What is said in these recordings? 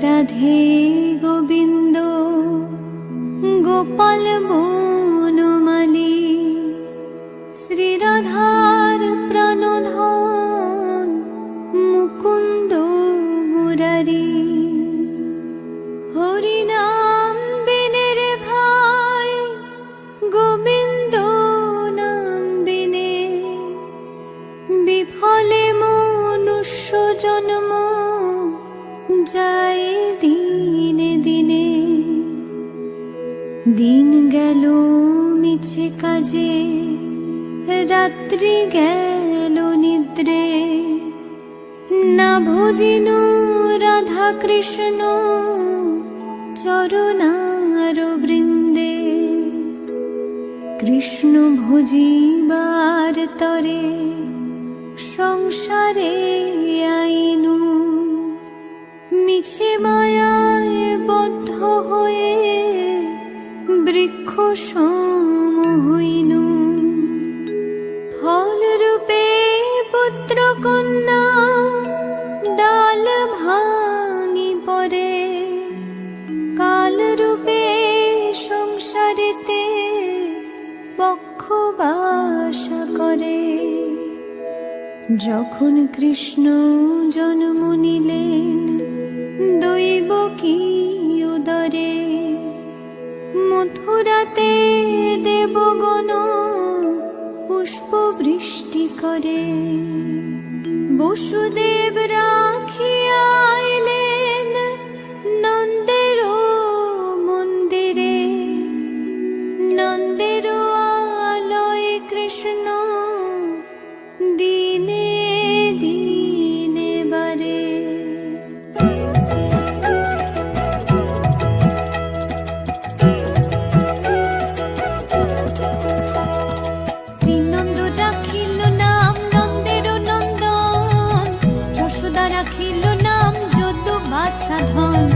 রাধে গোবিন্দ গোপাল বনমালী, শ্রীরাধার প্রাণধন মুকুন্দ মুরারি। হরিনাম বিনে রে ভাই গোবিন্দ নাম বিনে, বিফলে মনুষ্য জন্ম যায় দিনে দিনে। দিন গেল মিছে কাজে, রাত্রি গেল নিদ্রে, না ভজিনু রাধা কৃষ্ণ চরণার বৃন্দে। কৃষ্ণ ভজিবার তরে সংসারে আইনু, মিছে মায়ায় বদ্ধ হয়ে বৃক্ষ সম হইনু। ফল রূপে পুত্র কন্যা ডাল ভাঙি পরে, কাল রূপে সংসারেতে বক্ষ বাসা করে। যখন কৃষ্ণ জন্ম নিলেন দৈব কি উদরে, মথুরাতে দেবগণ পুষ্প বৃষ্টি করে। বসুদেব রাখিয়া আইলেন নন্দের মন্দিরে, নন্দের আলয়ে কৃষ্ণ দিনে দিনে বারে। শ্রীনন্দ রাখিল নাম নন্দের নন্দন, যশোদা রাখিল নাম যদু বাছা ধন,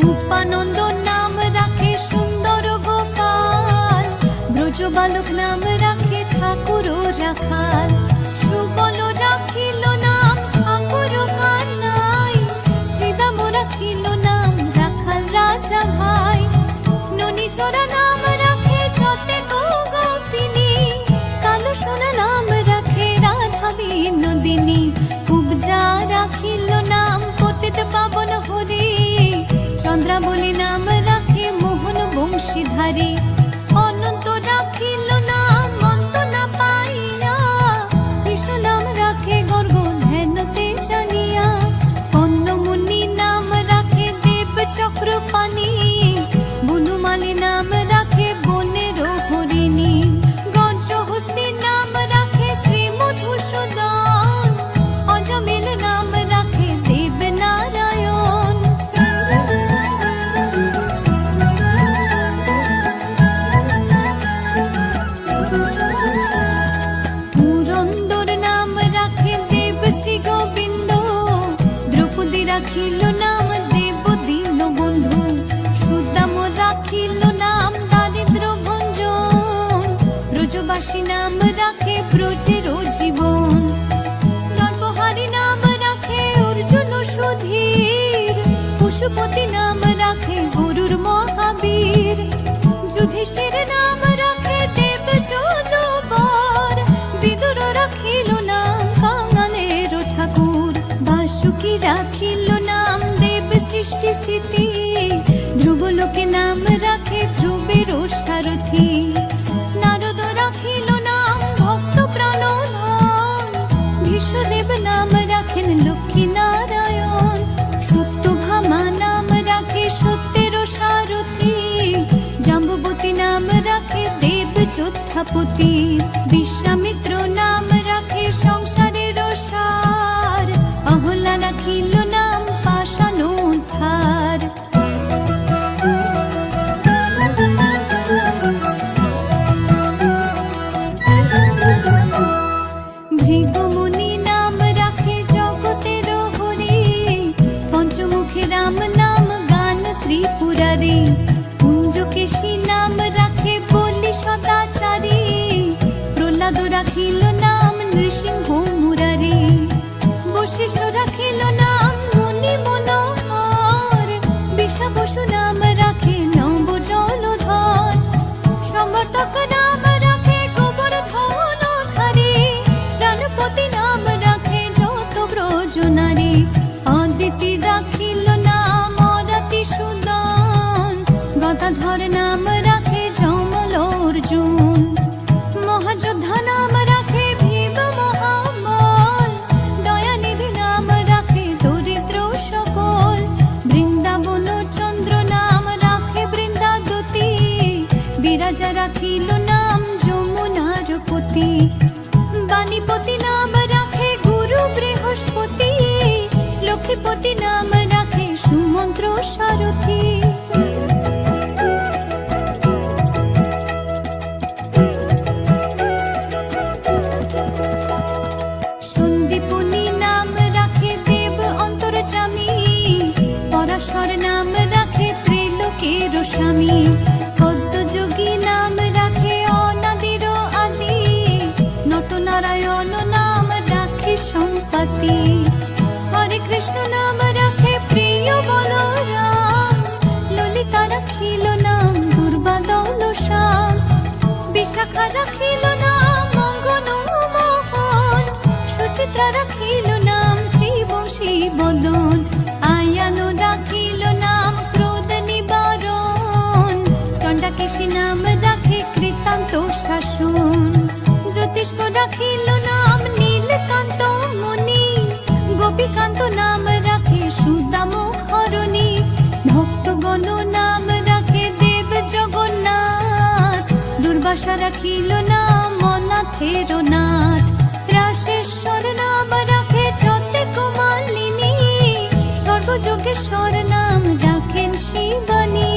উপানন্দ নাম রাখে সুন্দর গোপাল, ব্রজ বালক নাম রাখে ঠাকুর রাখাল, সুবল রাখিল নাম ঠাকুর কানাই, শ্রীদাম রাখিল নাম রাখাল রাজা ভাই, ননীচরা নাম রাখে যতে গোপিনী, কালো সোনা নাম রাখে রাধা বিনোদিনী, উপজা রাখিল নাম পতিত পাবন হরি, চন্দ্রাবলী নাম রাখে মোহন বংশীধারী, অনন্ত রাখিল নাম অন্ত না পাইয়া, কৃষ্ণ নাম রাখে গর্গ ধ্যানতে জানিয়া, কর্ণমুনি নাম রাখে দেব চক্র পানি, বনমালী নাম রাখে বনের হরিণী, গঞ্জহস্তি নাম রাখে শ্রী মধুসূদন, অজমিল নাম রাখে দেব নারায়ণ। পুরন্দর নাম রাখে দেব শ্রী গোবিন্দ, দ্রৌপদী রাখিল নাম দেব দীন বন্ধু, সুদাম রাখিল নাম দারিদ্র ভঞ্জন, ব্রজবাসী নাম রাখে ব্রজের জীবন, নরবহারী নাম রাখে অর্জুন সুধীর, পশুপতি নাম রাখে গরুর মহাবীর, যুধিষ্ঠির নাম রাখে দেব যদুবর, বিদুর রাখিল নাম কাঙালের ঠাকুর, বাসুকি রাখিল নাম দেব সৃষ্টি স্থিতি, ধ্রুবলোকে নাম রাখে ধ্রুবের সারথি, নারদ রাখিল নাম ভক্ত প্রাণধন, ভীষ্মদেব নাম রাখেন লক্ষ্মী নারায়ণ, সত্যভামা নাম রাখে সত্যের সারথি, জাম্বুবতী নাম রাখে দেব যোদ্ধাপতি, বিশ্বামিত্র নাম রাখে সংসারের সার, অহল্যা রাখিল নাম পাষাণ উদ্ধার। ভৃগুমুনি নাম রাখে জগতের হরি, পঞ্চমুখী রাম নাম গান ত্রিপুরারি, কুঞ্জকেশী নাম রাখে বলি সদাচারী, প্রহ্লাদ রাখিল নাম নৃসিংহ মুরারি, বশিষ্ঠ রাখিল নাম মুনি মনোহর, দ্রৌপদী নাম রাখে সুমন্ত্র সারথী। সন্দীপনী নাম রাখে দেব অন্তর্যামী, পরাশর নাম রাখে ত্রিলোকের স্বামী। পদ্মযোগী নাম রাখে অনাদির আদি, নটনারায়ণ নাম রাখে সম্পত্তি। হরে কৃষ্ণ নাম রাখে প্রিয় বলরাম, ললিতা রাখিল নাম দুর্বাদল শ্যাম। বিশাখা রাখিল নাম মঙ্গন মোহন, সুচিত্রা রাখিল নাম শ্রীবংশী বদন। আয়ানো রাখিল নাম ক্রোধ নিবারণ, চণ্ডাকেশী নাম রাখে কৃতান্ত শাসন। জ্যোতিষ্ক রাখিল নাম নীলকান্ত মুনি, গোপীকান্ত নাম রাখে সুদাম হরণী। ভক্তগণ নাম রাখে দেব জগন্নাথ, দুর্বাসা রাখিল নাম অনাথের নাথ। রাশেশ্বর নাম রাখে যতে কুমালিনী, সর্বযোগেশ্বর নাম রাখেন শিবানী।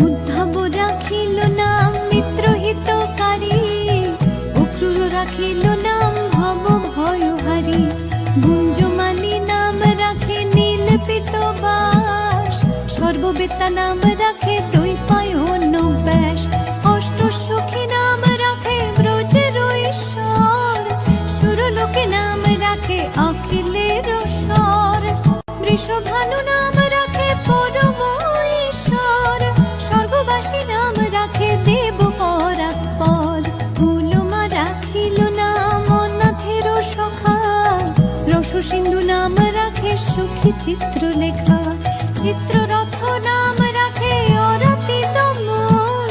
উদ্ধব রাখিল নাম মিত্রহিতকারী, অক্রূর রাখিল নাম ভব ভয়হারী। গুঞ্জমালী নাম রাখে নীলপিতবাস, সর্ববেত্তা নাম রাখে দ্বৈপায়ন ব্যাস। অষ্টসখী নাম রাখে ব্রজের ঈশ্বর, সুরলোকে নাম রাখে অখিলের স্বর। বৃষভানু নাম রাখে পরম ঈশ্বর, স্বর্গবাসী নাম রাখে দেব পরাৎপর। কুলমা রাখিল নাম অনাথের সখা, রসসিন্ধু নাম রাখে সুখী চিত্রলেখা। চিত্ররথ নাম রাখে অরাতি দমন,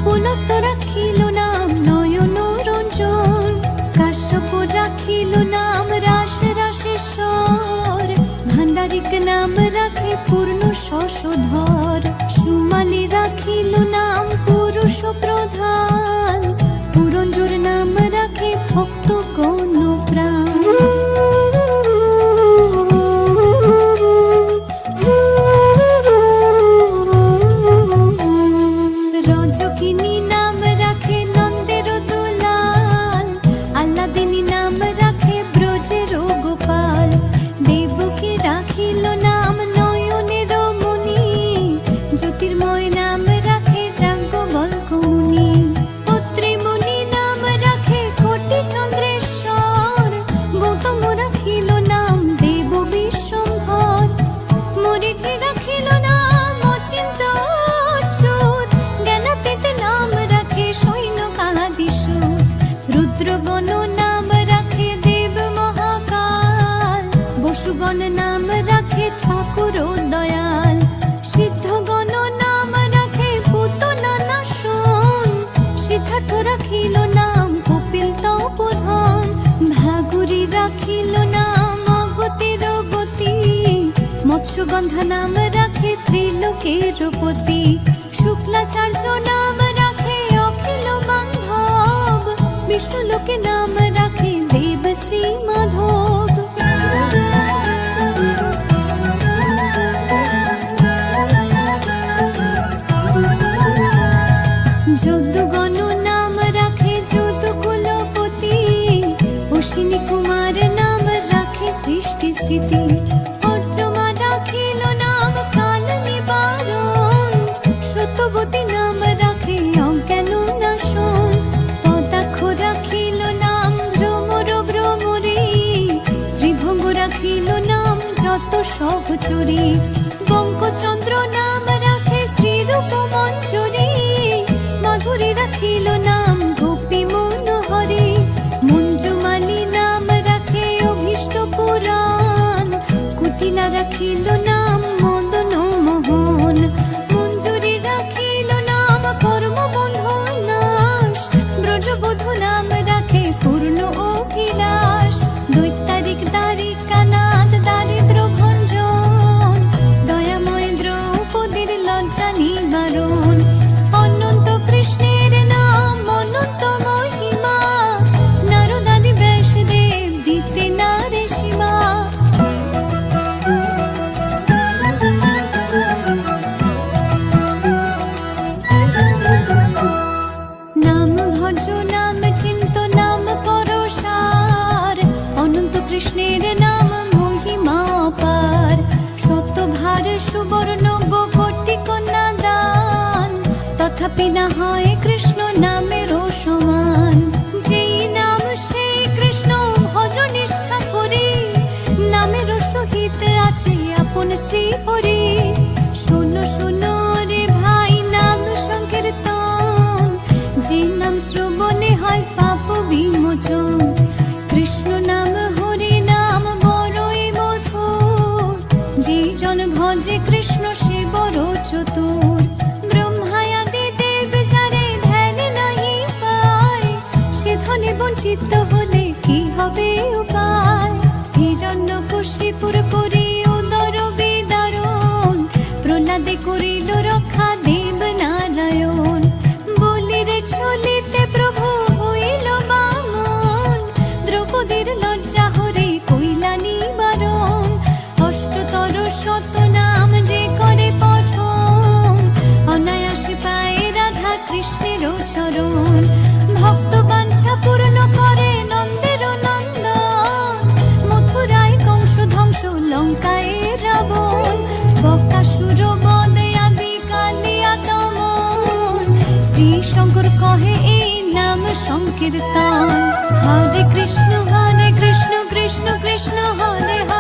পুলস্ত রাখিল নাম নয়ন রঞ্জন। কাশ্যপ রাখিল নাম রাস রাসেশ্বর, ভাণ্ডারিক নাম রাখে পূর্ণ শশধর। সুমালী রাখিল নাম পুরুষ প্রধান, পুরঞ্জোর নাম রাখে ভক্ত গণ প্রাণ। রজকিনী নাম রাখে নন্দের দুলাল, আল্লাদিনী নাম রাখে ব্রজের গোপাল। দেবকী রাখিল নাম নয়নের মুনি, জ্যোতির্ময় নাম রাখে যাজ্ঞবল্ক্য মুনি। পত্রীমুনি নাম রাখে কোটি চন্দ্রেশ্বর, গৌতম রাখিল নাম দেব বিশ্বম্ভর। মরীচি রাখিল নাম অচিন্ত অচ্যুত, জ্ঞানাতীত নাম রাখে সৈন্যকাদিসূত। রুদ্রগণ নাম রাখে দেব মহাকাল, বসুগণ নাম রাখে ঠাকুর দয়াল। সিদ্ধগণ নাম রাখে পুতনা নাশন, সিদ্ধার্থ রাখিল নাম কপিল তপোধন। ভাগুরি রাখিল নাম অগতির গতি, মৎস্যগন্ধা নাম রাখে ত্রিলোকের পতি। শুক্লাচার্য নাম রাখে অখিল বান্ধব, বিষ্ণুলোকে নাম রাখে দেব শ্রী মাধব। যদুগণ নাম রাখে যদুকুলপতি, অশ্বিনী কুমার নাম রাখে সৃষ্টি স্থিতি। অর্জমা রাখিল নাম কাল নিবারণ, সত্যবতী নাম রাখে অজ্ঞান নাশন। পদাক্ষ রাখিল নাম ভ্রমর ভ্রমরী, ত্রিভঙ্গ রাখিল নাম যত সহচরী। বঙ্কচন্দ্র নাম রাখে শ্রীরূপ মঞ্জুরী, মাধুরী রাখিল নাম গোপী মনোহরী। মঞ্জুমালী নাম রাখে অভীষ্ট পুরাণ, কুটিলা রাখিল নাম মদন মোহন। মঞ্জুরী রাখিল নাম কর্মবন্ধ নাশ, ব্রজবধূ নাম রাখে পূর্ণ অভিলাষ। দৈত্যারিক দ্বারিকানাথ দারিদ্র ভঞ্জন, দয়াময় দ্রৌপদীর লজ্জা নিবারণ। অনন্ত কৃষ্ণের নাম পাপী না হয় কৃষ্ণ নামেরও সমান। যেই নাম সেই কৃষ্ণ ভজ নিষ্ঠা করে, নামেরও সহিত আছে আপন শ্রী হরি। শোনো শোনো রে ভাই নাম সংকীর্তন, যে নাম শ্রবণে হয় পাপ বিমোচন। কৃষ্ণ নাম হরি নাম বড়ই মধুর, যে জন ভজে কৃষ্ণ সে বড় চতুর। ব্রহ্মায়াদি দেব যারে ধ্যান নাহি পায়, সে ধনে বঞ্চিত হলে কি হবে উপায়। হিরণ্যকশিপুর করি উদর বিদারণ, প্রহ্লাদে করিল রক্ষা দেব নারায়ণ। বলিরে চলিতে প্রভু হইল বামন, দ্রৌপদীর লজ্জা হরে কইলা নিবারণ। অষ্টতর শত নাম যে করে পঠন, অনায়াসে পায় রাধা কৃষ্ণের চরণ। ভক্ত বাঞ্ছা পূর্ণ করে নন্দের নন্দন, মথুরায় কংস ধ্বংস লঙ্কায় রাবণ। বকাসুর বদে আদি কালিয়া দমন, শ্রী শঙ্কর কহে এই নাম সংকীর্তন। হরে কৃষ্ণ কৃষ্ণ কৃষ্ণ হরে হরে।